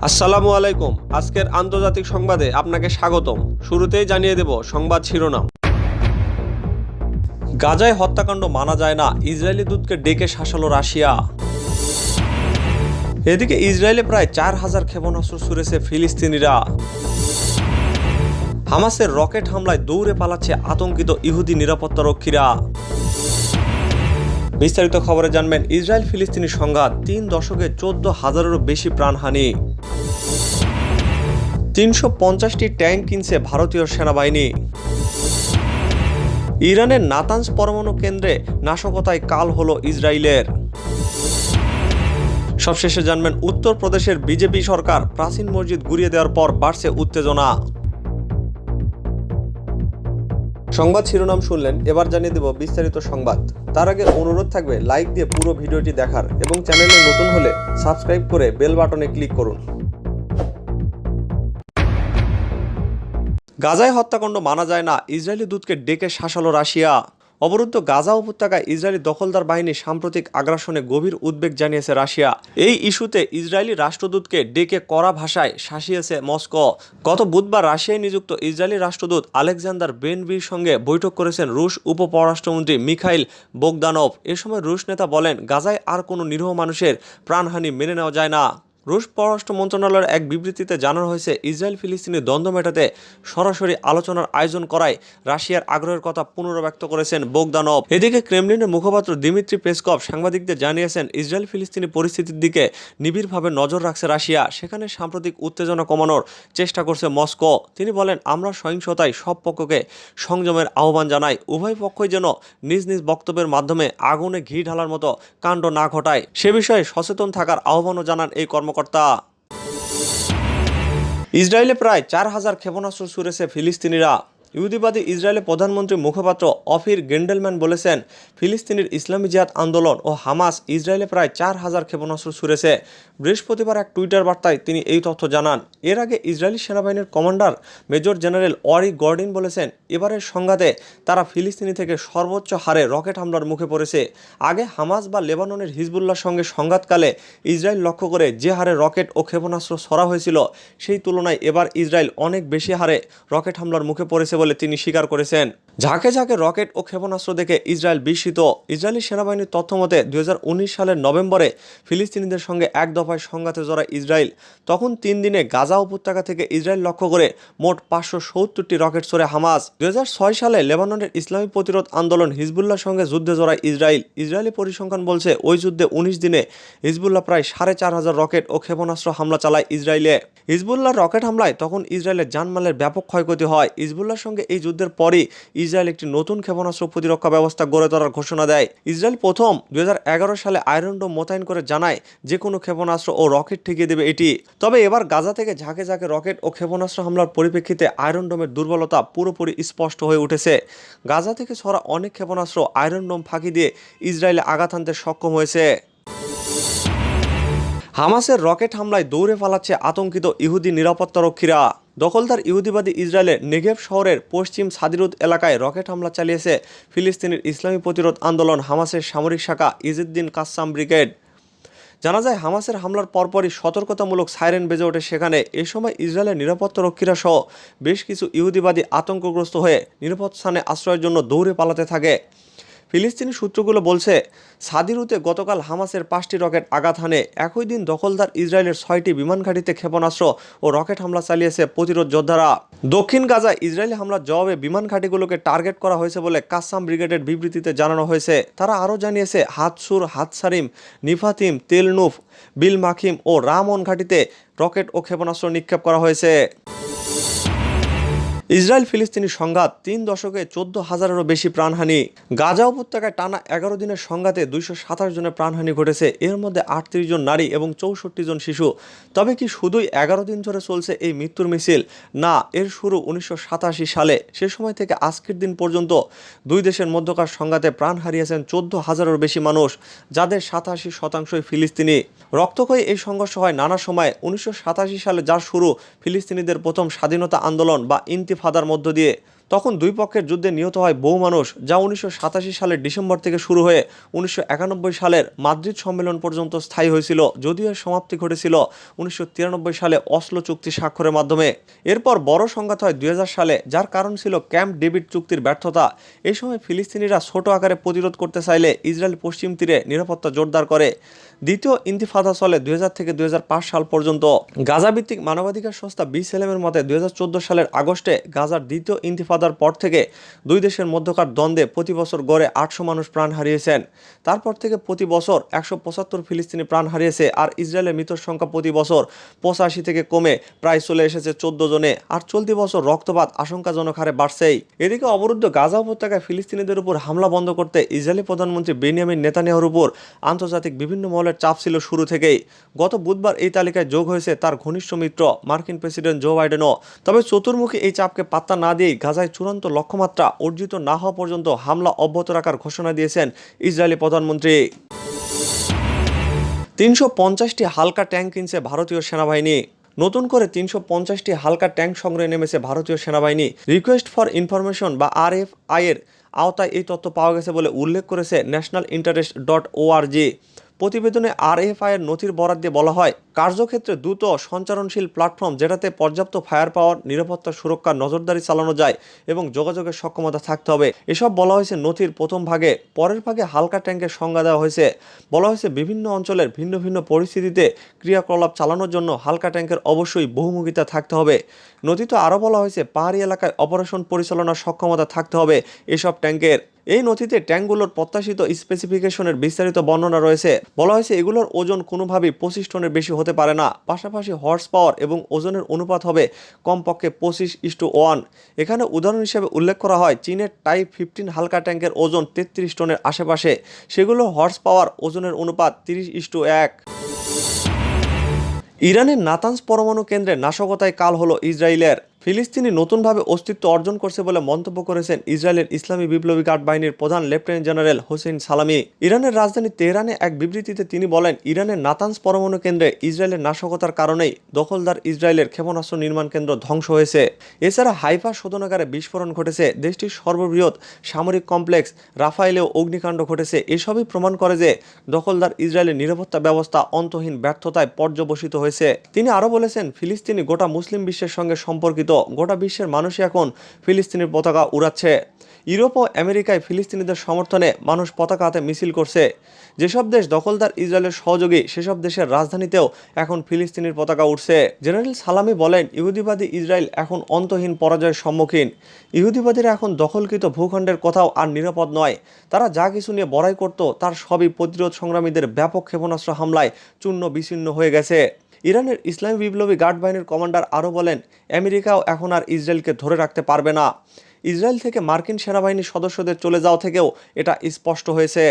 আসসালামু আলাইকুম। আজকের আন্তর্জাতিক সংবাদে আপনাকে স্বাগতম। শুরুতেই জানিয়ে দেব সংবাদ শিরোনাম। গাজায় হত্যাকাণ্ড মানা যায় না, ইসরায়েলি দূতকে ডেকে শাসালো রাশিয়া। এদিকে ইসরায়েলে প্রায় 4000 ক্ষেপণাস্ত্র ছুড়েছে ফিলিস্তিনিরা। হামাসের রকেট হামলায় দৌড়ে পালাচ্ছে আতঙ্কিত ইহুদি নিরাপত্তারক্ষীরা। বিস্তারিত খবরে জানবেন ইসরায়েল ফিলিস্তিনি সংঘাত, 3 দশকে 14,000-এরও বেশি প্রাণহানি। 350টি ট্যাঙ্ক কিনছে ভারতীয় সেনাবাহিনী। ইরানের নাতানজ পরমাণু কেন্দ্রে নাশকতায় কাল হলো ইসরায়েলের। সবশেষে জানবেন উত্তরপ্রদেশের বিজেপি সরকার প্রাচীন মসজিদ গুঁড়িয়ে দেওয়ার পর বাড়ছে উত্তেজনা। সংবাদ শিরোনাম শুনলেন, এবার জানিয়ে দেব বিস্তারিত সংবাদ। তার আগে অনুরোধ থাকবে লাইক দিয়ে পুরো ভিডিওটি দেখার এবং চ্যানেলে নতুন হলে সাবস্ক্রাইব করে বেল বাটনে ক্লিক করুন। গাজায় হত্যাকাণ্ড মানা যায় না, ইসরায়েলি দূতকে ডেকে শাসালো রাশিয়া। অবরুদ্ধ গাজা উপত্যকায় ইসরায়েলি দখলদার বাহিনীর সাম্প্রতিক আগ্রাসনে গভীর উদ্বেগ জানিয়েছে রাশিয়া। এই ইস্যুতে ইসরায়েলি রাষ্ট্রদূতকে ডেকে কড়া ভাষায় শাসিয়েছে মস্কো। গত বুধবার রাশিয়ায় নিযুক্ত ইসরায়েলি রাষ্ট্রদূত আলেকজান্ডার বেনভির সঙ্গে বৈঠক করেছেন রুশ উপপররাষ্ট্রমন্ত্রী মিখাইল বোগদানভ। এ সময় রুশ নেতা বলেন, গাজায় আর কোনো নিরীহ মানুষের প্রাণহানি মেনে নেওয়া যায় না। রুশ পররাষ্ট্র মন্ত্রণালয়ের এক বিবৃতিতে জানানো হয়েছে, ইসরায়েল ফিলিস্তিনি দ্বন্দ্ব মেটাতে সরাসরি আলোচনার আয়োজন করায় রাশিয়ার আগ্রহের কথা পুনর্ব্যক্ত করেছেন বোগদানভ। এদিকে ক্রেমলিনের মুখপাত্র দিমিত্রি পেসকভ সাংবাদিকদের জানিয়েছেন, ইসরায়েল ফিলিস্তিনি পরিস্থিতির দিকে নিবিড়ভাবে নজর রাখছে রাশিয়া। সেখানে সাম্প্রতিক উত্তেজনা কমানোর চেষ্টা করছে মস্কো। তিনি বলেন, আমরা সহিংসতায় সব পক্ষকে সংযমের আহ্বান জানাই। উভয় পক্ষই যেন নিজ নিজ বক্তব্যের মাধ্যমে আগুনে ঘি ঢালার মতো কাণ্ড না ঘটায় সে বিষয়ে সচেতন থাকার আহ্বানও জানান এই কর্মকর্তা। ইসরায়েলে প্রায় 4000 ক্ষেপণাস্ত্র ছুড়েছে ফিলিস্তিনিরা। ইহুদিবাদী ইসরায়েলের প্রধানমন্ত্রী মুখপাত্র অফির গেন্ডেলম্যান বলেছেন, ফিলিস্তিনির ইসলামী জিহাদ আন্দোলন ও হামাস ইসরায়েলে প্রায় 4000 ক্ষেপণাস্ত্র ছুড়েছে। বৃহস্পতিবার এক টুইটার বার্তায় তিনি এই তথ্য জানান। এর আগে ইসরায়েলি সেনাবাহিনীর কমান্ডার মেজর জেনারেল ওরি গর্ডিন বলেছেন, এবারের সংঘাতে তারা ফিলিস্তিনি থেকে সর্বোচ্চ হারে রকেট হামলার মুখে পড়েছে। আগে হামাস বা লেবাননের হিজবুল্লাহর সঙ্গে সংঘাতকালে ইসরায়েল লক্ষ্য করে যে হারে রকেট ও ক্ষেপণাস্ত্র ছড়া হয়েছিল, সেই তুলনায় এবার ইসরায়েল অনেক বেশি হারে রকেট হামলার মুখে পড়েছে বলে তিনি স্বীকার করেছেন। ঝাঁকে ঝাঁকে রকেট ও ক্ষেপণাস্ত্র দেখে ইসরায়েল বিস্মিত। ইসরায়েলি সেনাবাহিনীর তথ্যমতে 2019 সালের নভেম্বরে ফিলিস্তিনিদের সঙ্গে এক দফায় সংঘাতে জড়ায় ইসরায়েল। তখন 3 দিনে গাজা উপত্যকা থেকে ইসরায়েল লক্ষ্য করে মোট 570টি রকেট ছোড়ে হামাস। 2006 সালে লেবাননের ইসলামী প্রতিরোধ আন্দোলন হিজবুল্লাহর সঙ্গে যুদ্ধে জড়ায় ইসরায়েল। ইসরায়েলি পরিসংখ্যান বলছে, ওই যুদ্ধে 19 দিনে হিজবুল্লাহ প্রায় 4500 রকেট ও ক্ষেপণাস্ত্র হামলা চালায় ইসরায়েলে। হিজবুল্লাহর রকেট হামলায় তখন ইসরায়েলের জানমালের ব্যাপক ক্ষয়ক্ষতি হয়। হিজবুল্লাহর সঙ্গে এই যুদ্ধের পরই ইসরায়েল একটি নতুন ক্ষেপণাস্ত্র প্রতিরক্ষা ব্যবস্থা গড়ে তোলার ঘোষণা দেয়। ইসরায়েল প্রথম 2011 সালে আয়রন ডোম মোতায়েন করে জানায়, যে কোনো ক্ষেপণাস্ত্র ও রকেট ঠেকিয়ে দেবে এটি। তবে এবার গাজা থেকে ঝাঁকে ঝাঁকে রকেট ও ক্ষেপণাস্ত্র হামলার পরিপ্রেক্ষিতে আয়রন ডোমের দুর্বলতা পুরোপুরি স্পষ্ট হয়ে উঠেছে। গাজা থেকে ছড়া অনেক ক্ষেপণাস্ত্র আয়রন ডোম ফাঁকি দিয়ে ইসরায়েলে আঘাত হানতে সক্ষম হয়েছে। হামাসের রকেট হামলায় দৌড়ে পালাচ্ছে আতঙ্কিত ইহুদি নিরাপত্তারক্ষীরা। দখলদার ইহুদিবাদী ইসরায়েলের নেগেভ শহরের পশ্চিম সাদিরুত এলাকায় রকেট হামলা চালিয়েছে ফিলিস্তিনের ইসলামী প্রতিরোধ আন্দোলন হামাসের সামরিক শাখা ইজুদ্দিন কাসাম ব্রিগেড। জানা যায়, হামাসের হামলার পরপরই সতর্কতামূলক সাইরেন বেজে ওঠে সেখানে। এ সময় ইসরায়েলের নিরাপত্তারক্ষীরা সহ বেশ কিছু ইহুদিবাদী আতঙ্কগ্রস্ত হয়ে নিরাপদ স্থানে আশ্রয়ের জন্য দৌড়ে পালাতে থাকে। ফিলিস্তিনি সূত্রগুলো বলছে, সাদিরুতে গতকাল হামাসের 5টি রকেট আঘাত হানে। একই দিন দখলদার ইসরায়েলের 6টি বিমান ঘাঁটিতে ক্ষেপণাস্ত্র ও রকেট হামলা চালিয়েছে প্রতিরোধ যোদ্ধারা। দক্ষিণ গাজায় ইসরায়েলি হামলার জবাবে বিমান ঘাঁটিগুলোকে টার্গেট করা হয়েছে বলে কাসাম ব্রিগেডের বিবৃতিতে জানানো হয়েছে। তারা আরও জানিয়েছে, হাতসুর, হাতসারিম, নিফাতিম, তেলনুফ, বিল মাখিম ও রামন ঘাঁটিতে রকেট ও ক্ষেপণাস্ত্র নিক্ষেপ করা হয়েছে। ইসরায়েল ফিলিস্তিনি সংঘাত, 3 দশকে 14,000-এরও বেশি প্রাণহানি। গাজা উপত্যকায় টানা 11 দিনের সংঘাতে 227 জনের প্রাণহানি ঘটেছে। এর মধ্যে 38 জন নারী এবং 64 জন শিশু। তবে কি শুধুই 11 দিন ধরে চলছে এই মৃত্যুর মিছিল? না, এর শুরু 1987 সালে। সে সময় থেকে আজকের দিন পর্যন্ত দুই দেশের মধ্যকার সংঘাতে প্রাণ হারিয়েছেন 14,000-এরও বেশি মানুষ, যাদের 87% ফিলিস্তিনি। রক্তক্ষয়ী এই সংঘর্ষ হয় নানা সময়ে। 1987 সালে যার শুরু ফিলিস্তিনিদের প্রথম স্বাধীনতা আন্দোলন বা ইন্তিফাদার মধ্য দিয়ে। তখন দুই পক্ষের যুদ্ধে নিহত হয় বহু মানুষ, যা 1987 সালের ডিসেম্বর থেকে শুরু হয়ে 1991 সালের মাদ্রিদ সম্মেলন পর্যন্ত স্থায়ী হয়েছিল, যদিও এর সমাপ্তি ঘটেছিল 1993 সালে অসলো চুক্তি স্বাক্ষরের মাধ্যমে। এরপর বড় সংঘাত হয় 2000 সালে, যার কারণ ছিল ক্যাম্প ডেভিড চুক্তির ব্যর্থতা। এই সময় ফিলিস্তিনিরা ছোট আকারে প্রতিরোধ করতে চাইলে ইসরায়েল পশ্চিম তীরে নিরাপত্তা জোরদার করে। দ্বিতীয় ইন্তিফাদা চলে 2000 থেকে 2005 সাল পর্যন্ত। গাজা ভিত্তিক মানবাধিকার সংস্থা বিসেলেমের মতে 2014 সালের আগস্টে গাজার দ্বিতীয় ইন্তিফাদার পর থেকে দুই দেশের মধ্যকার দ্বন্দ্বে প্রতি বছর গড়ে 800 মানুষ প্রাণ হারিয়েছেন। তারপর থেকে প্রতি বছর 175 ফিলিস্তিনি প্রাণ হারিয়েছে, আর ইসরায়েলের মৃতের সংখ্যা প্রতি বছর 85 থেকে কমে প্রায় চলে এসেছে 14 জনে, আর চলতি বছর রক্তপাত আশঙ্কাজনক হারে বাড়ছেই। এদিকে অবরুদ্ধ গাজা উপত্যকায় ফিলিস্তিনিদের উপর হামলা বন্ধ করতে ইসরায়েলি প্রধানমন্ত্রী বেনিয়ামিন নেতানিয়াহুর উপর আন্তর্জাতিক বিভিন্ন মহলের চাপ ছিল শুরু থেকেই। গত বুধবার এই তালিকায় যোগ হয়েছে তার ঘনিষ্ঠ মিত্র মার্কিন প্রেসিডেন্ট জো বাইডেনও। তবে চতুর্মুখী এই চাপকে পাত্তা না দিয়েই গাজায় চূড়ান্ত লক্ষ্যমাত্রা অর্জিত না হওয়া পর্যন্ত হামলা অব্যাহত রাখার ঘোষণা দিয়েছেন ইসরায়েলি প্রধানমন্ত্রী। 350টি হালকা ট্যাঙ্ক কিনছে ভারতীয় সেনাবাহিনী। নতুন করে 350টি হালকা ট্যাঙ্ক সংগ্রহে নেমেছে ভারতীয় সেনাবাহিনী। রিকোয়েস্ট ফর ইনফরমেশন বা RFI এর আওতায় এই তথ্য পাওয়া গেছে বলে উল্লেখ করেছে national-interest.org। প্রতিবেদনে RFI এর নথির বরাত দিয়ে বলা হয়, কার্যক্ষেত্রে দ্রুত সঞ্চারণশীল প্ল্যাটফর্ম যেটাতে পর্যাপ্ত ফায়ার পাওয়ার, নিরাপত্তা, সুরক্ষা, নজরদারি চালানো যায় এবং যোগাযোগের সক্ষমতা থাকতে হবে। এসব বলা হয়েছে নথির প্রথম ভাগে। পরের ভাগে হালকা ট্যাঙ্কের সংজ্ঞা দেওয়া হয়েছে। বলা হয়েছে বিভিন্ন অঞ্চলের ভিন্ন ভিন্ন পরিস্থিতিতে ক্রিয়াকলাপ চালানোর জন্য হালকা ট্যাঙ্কের অবশ্যই বহুমুখিতা থাকতে হবে। নথিতে আরও বলা হয়েছে পাহাড়ি এলাকায় অপারেশন পরিচালনার সক্ষমতা থাকতে হবে এসব ট্যাঙ্কের। এই নথিতে ট্যাঙ্কগুলোর প্রত্যাশিত স্পেসিফিকেশনের বিস্তারিত বর্ণনা রয়েছে। বলা হয়েছে এগুলোর ওজন কোনোভাবেই 25 টনের বেশি হতে পারে না। পাশাপাশি হর্স পাওয়ার এবং ওজনের অনুপাত হবে কমপক্ষে 25:1। এখানে উদাহরণ হিসেবে উল্লেখ করা হয় চীনের টাইপ 15 হালকা ট্যাঙ্কের ওজন 33 টনের আশেপাশে। সেগুলো হর্স পাওয়ার ওজনের অনুপাত 30:1। ইরানের নাতানজ পরমাণু কেন্দ্রে নাশকতায় কাল হলো ইসরায়েলের। ফিলিস্তিনি নতুনভাবে অস্তিত্ব অর্জন করছে বলে মন্তব্য করেছেন ইসরায়েলের ইসলামী বিপ্লবী গার্ড বাহিনীর প্রধান লেফটেন্যান্ট জেনারেল হোসেন সালামি। ইরানের রাজধানী তেহরানে এক বিবৃতিতে তিনি বলেন, ইরানের নাতানজ পরমাণু কেন্দ্রে ইসরায়েলের নাশকতার কারণেই দখলদার ইসরায়েলের ক্ষেপণাস্ত্র নির্মাণ কেন্দ্র ধ্বংস হয়েছে। এছাড়া হাইফা শোধনাগারে বিস্ফোরণ ঘটেছে, দেশটির সর্ববৃহৎ সামরিক কমপ্লেক্স রাফায়েলেও অগ্নিকাণ্ড ঘটেছে। এসবই প্রমাণ করে যে দখলদার ইসরায়েলের নিরাপত্তা ব্যবস্থা অন্তহীন ব্যর্থতায় পর্যবসিত হয়েছে। তিনি আরও বলেছেন, ফিলিস্তিনি গোটা মুসলিম বিশ্বের সঙ্গে সম্পর্কিত। গোটা বিশ্বের মানুষই এখন ফিলিস্তিনের পতাকা উড়াচ্ছে। ইউরোপ ও আমেরিকায় ফিলিস্তিনিদের সমর্থনে মানুষ পতাকা হাতে মিছিল করছে। যেসব দেশ দখলদার ইসরায়েলের সহযোগী, সেসব দেশের রাজধানীতেও এখন ফিলিস্তিনের পতাকা উঠছে। জেনারেল সালামি বলেন, ইহুদিবাদী ইসরায়েল এখন অন্তহীন পরাজয়ের সম্মুখীন। ইহুদিবাদীরা এখন দখলকৃত ভূখণ্ডের কোথাও আর নিরাপদ নয়। তারা যা কিছু নিয়ে বড়াই করত তার সবই প্রতিরোধ সংগ্রামীদের ব্যাপক ক্ষেপণাস্ত্র হামলায় চূর্ণ বিচ্ছিন্ন হয়ে গেছে। ইরানের ইসলামী বিপ্লবী গার্ড বাহিনীর কমান্ডার আরও বলেন, আমেরিকাও এখন আর ইসরায়েলকে ধরে রাখতে পারবে না। ইসরায়েল থেকে মার্কিন সেনাবাহিনীর সদস্যদের চলে যাওয়া থেকেও এটা স্পষ্ট হয়েছে।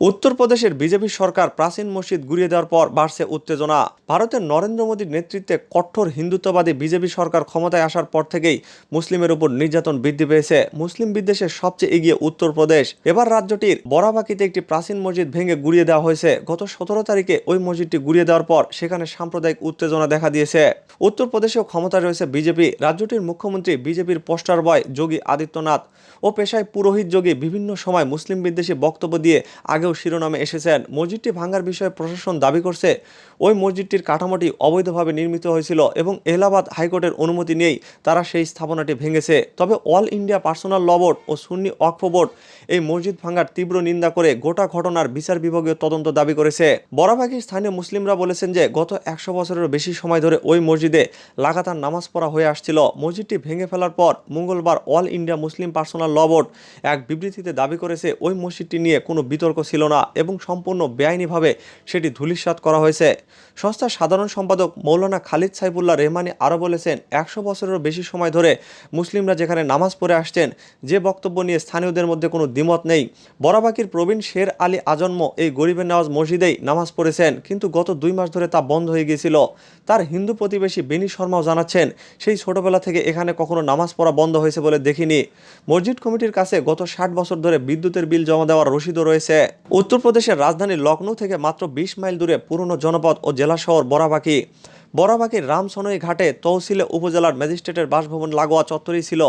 উত্তরপ্রদেশের বিজেপি সরকার প্রাচীন মসজিদ গুঁড়িয়ে দেওয়ার পর বাড়ছে উত্তেজনা। ভারতের নরেন্দ্র মোদীর নেতৃত্বে কঠোর হিন্দুত্ববাদী বিজেপি সরকার ক্ষমতায় আসার পর থেকেই মুসলিমের উপর নির্যাতন বৃদ্ধি পেয়েছে। মুসলিম বিদ্বেষে সবচেয়ে এগিয়ে উত্তরপ্রদেশ। এবার রাজ্যটির বরাবাকিতে একটি প্রাচীন মসজিদ ভেঙে গুঁড়িয়ে দেওয়া হয়েছে। গত 17 তারিখে ওই মসজিদটি গুঁড়িয়ে দেওয়ার পর সেখানে সাম্প্রদায়িক উত্তেজনা দেখা দিয়েছে। উত্তরপ্রদেশেও ক্ষমতায় রয়েছে বিজেপি। রাজ্যটির মুখ্যমন্ত্রী বিজেপির পোস্টার বয় যোগী আদিত্যনাথ ও পেশায় পুরোহিত যোগী বিভিন্ন সময় মুসলিম বিদ্বেষী বক্তব্য দিয়ে আগেও শিরোনামে এসেছেন। মসজিদটি ভাঙার বিষয়ে প্রশাসন দাবি করছে, ওই মসজিদটির কাঠামোটি অবৈধভাবে নির্মিত হয়েছিল এবং এলাহাবাদ হাইকোর্টের অনুমতি নিয়েই তারা সেই স্থাপনাটি ভেঙেছে। তবে অল ইন্ডিয়া পার্সোনাল ল বোর্ড ও সুন্নি ওয়াকফ বোর্ড এই মসজিদ ভাঙার তীব্র নিন্দা করে গোটা ঘটনার বিচার বিভাগীয় তদন্ত দাবি করেছে। বরাবাগীর স্থানীয় মুসলিমরা বলেছেন যে গত 100 বছরেরও বেশি সময় ধরে ওই মসজিদে লাগাতার নামাজ পড়া হয়ে আসছিল। মসজিদটি ভেঙে ফেলার পর মঙ্গলবার অল ইন্ডিয়া মুসলিম পার্সোনাল ল বোর্ড এক বিবৃতিতে দাবি করেছে ওই মসজিদটি নিয়ে কোনো বিতর্ক ছিল না এবং সম্পূর্ণ বেআইনিভাবে সেটি ধূলিসাৎ করা হয়েছে। সংস্থার সাধারণ সম্পাদক মৌলানা খালিদ সাইফুল্লাহ রেহমানি আরও বলেছেন, 100 বছরেরও বেশি সময় ধরে মুসলিমরা যেখানে নামাজ পড়ে আসছেন, যে বক্তব্য নিয়ে স্থানীয়দের মধ্যে কোনো দ্বিমত নেই। বরাবাকির প্রবীণ শের আলী আজন্ম এই গরিবের নওয়াজ মসজিদেই নামাজ পড়েছেন, কিন্তু গত 2 মাস ধরে তা বন্ধ হয়ে গিয়েছিল। তার হিন্দু প্রতিবেশী বেনি শর্মাও জানাচ্ছেন, সেই ছোটবেলা থেকে এখানে কখনো নামাজ পড়া বন্ধ হয়েছে বলে দেখিনি। মসজিদ কমিটির কাছে গত 60 বছর ধরে বিদ্যুতের বিল জমা দেওয়ার রসিদও রয়েছে। উত্তরপ্রদেশের রাজধানী লখনৌ থেকে মাত্র 20 মাইল দূরে পুরনো জনপদ ও জেলা শহর বরাবাকি। বরাবাগীর রামসনই ঘাটে তহসিলে উপজেলার ম্যাজিস্ট্রেটের বাসভবন লাগোয়া চত্বরেই ছিল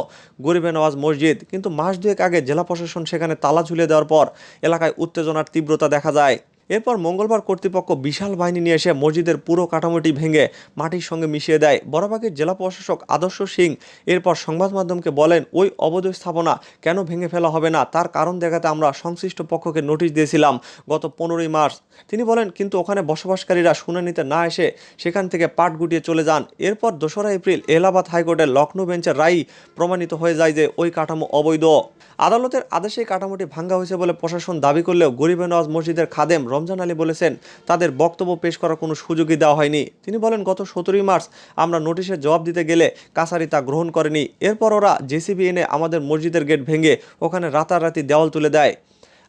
গরিবে নওয়াজ মসজিদ, কিন্তু মাস দুয়েক আগে জেলা প্রশাসন সেখানে তালা ঝুলিয়ে দেওয়ার পর এলাকায় উত্তেজনার তীব্রতা দেখা যায়। এরপর মঙ্গলবার কর্তৃপক্ষ বিশাল বাহিনী নিয়ে এসে মসজিদের পুরো কাঠামোটি ভেঙে মাটির সঙ্গে মিশিয়ে দেয়। বরাবাগীর জেলা প্রশাসক আদর্শ সিং এরপর সংবাদ মাধ্যমকে বলেন, ওই অবৈধ স্থাপনা কেন ভেঙে ফেলা হবে না তার কারণ দেখাতে আমরা সংশ্লিষ্ট পক্ষকে নোটিশ দিয়েছিলাম গত 15ই মার্চ। তিনি বলেন, কিন্তু ওখানে বসবাসকারীরা শুনানিতে না এসে সেখান থেকে পাট গুটিয়ে চলে যান। এরপর 2রা এপ্রিল এলাহাবাদ হাইকোর্টের লখনৌ বেঞ্চের রায় প্রমাণিত হয়ে যায় যে ওই কাঠামো অবৈধ। আদালতের আদেশে কাঠামোটি ভাঙ্গা হয়েছে বলে প্রশাসন দাবি করলেও গরিবে নওয়াজ মসজিদের খাদেম রমজান আলী বলেছেন, তাদের বক্তব্য পেশ করার কোনো সুযোগই দেওয়া হয়নি। তিনি বলেন, গত 17ই মার্চ আমরা নোটিশের জবাব দিতে গেলে কাছারি তা গ্রহণ করেনি। এরপর ওরা জেসিবি এনে আমাদের মসজিদের গেট ভেঙে ওখানে রাতারাতি দেওয়াল তুলে দেয়।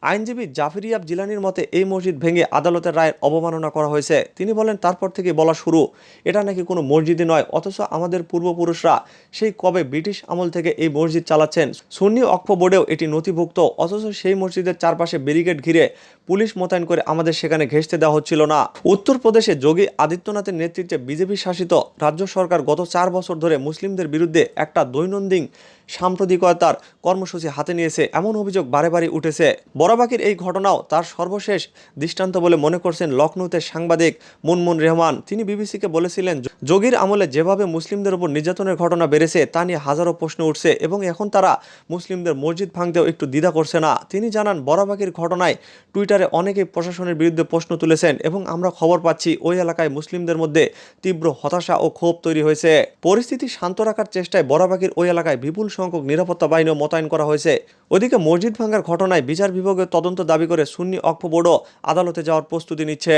আইনজীবী জাফরিয়াব জিলানির মতে এই মসজিদ ভেঙে আদালতের রায়ের অবমাননা করা হয়েছে। তিনি বলেন, তারপর থেকে বলা শুরু, এটা নাকি কোনো মসজিদই নয়, অথচ আমাদের পূর্বপুরুষরা সেই কবে ব্রিটিশ আমল থেকে এই মসজিদ চালাচ্ছেন। সুন্নি ওয়াকফ বোর্ডেও এটি নথিভুক্ত, অথচ সেই মসজিদের চারপাশে ব্যারিকেড ঘিরে পুলিশ মোতায়েন করে আমাদের সেখানে ঘেঁষতে দেওয়া হচ্ছিল না। উত্তরপ্রদেশে যোগী আদিত্যনাথের নেতৃত্বে বিজেপি শাসিত রাজ্য সরকার গত 4 বছর ধরে মুসলিমদের বিরুদ্ধে একটা দৈনন্দিন সাম্প্রদায়িকতার কর্মসূচি হাতে নিয়েছে, এমন অভিযোগ বারে বারে উঠেছে। বরাবাগীর এই ঘটনাও তার সর্বশেষ দৃষ্টান্ত বলে মনে করছেন লখনৌতে সাংবাদিক মুনমুন রহমান। তিনি বিবিসিকে বলেছিলেন, যোগীর আমলে যেভাবে মুসলিমদের উপর নির্যাতনের ঘটনা বেড়েছে তা নিয়ে হাজারো প্রশ্ন উঠছে এবং এখন তারা মুসলিমদের মসজিদ ভাঙতেও একটু দ্বিধা করছে না। তিনি জানান, বরাবাগীর ঘটনায় টুইটারে অনেকেই প্রশাসনের বিরুদ্ধে প্রশ্ন তুলেছেন এবং আমরা খবর পাচ্ছি ওই এলাকায় মুসলিমদের মধ্যে তীব্র হতাশা ও ক্ষোভ তৈরি হয়েছে। পরিস্থিতি শান্ত রাখার চেষ্টায় বরাবাগীর ওই এলাকায় বিপুল সংখ্যক নিরাপত্তা বাহিনীও মোতায়েন করা হয়েছে। ওদিকে মসজিদ ভাঙার ঘটনায় বিচার বিভাগীয় তদন্ত দাবি করে সুন্নি ওয়াকফ বোর্ডও আদালতে যাওয়ার প্রস্তুতি নিচ্ছে।